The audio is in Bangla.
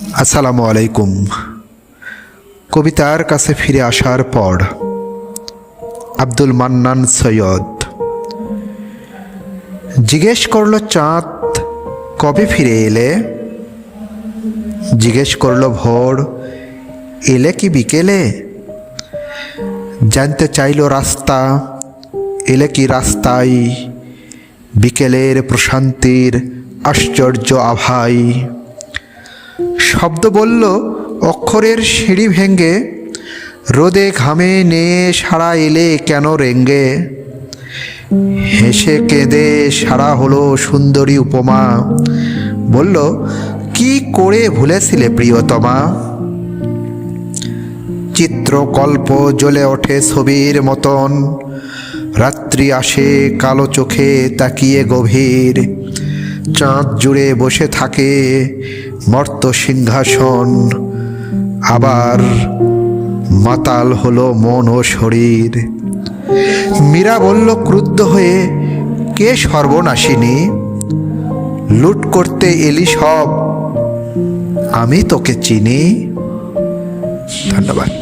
আসসালামু আলাইকুম। কবিতার কাছে ফিরে আসার পর আব্দুল মান্নান সৈয়দ জিজ্ঞেস করল চাঁদ কবে ফিরে এলে, জিজ্ঞেস করল ভোর এলে কি বিকেলে, জানতে চাইল রাস্তা এলে কি রাস্তায়, বিকেলের প্রশান্তির আশ্চর্য আভাই। শব্দ বলল অক্ষরের সিঁড়ি ভেঙ্গে, রোদে ঘামে নেয়ে সারা এলে কেন রেঙ্গে, হেসে কেঁদে সারা হলো সুন্দরী উপমা, বলল কি করে ভুলেছিলে প্রিয়তমা। চিত্রকল্প জ্বলে ওঠে ছবির মতন, রাত্রি আসে কালো চোখে তাকিয়ে গভীর, চাঁদ জুড়ে বসে থাকে মর্ত সিংহাসন, আবার মাতাল হলো মন ও শরীর। মীরা বলল ক্রুদ্ধ হয়ে কে সর্বনাশিনী, লুট করতে এলি সব আমি তোকে চিনি। ধন্যবাদ।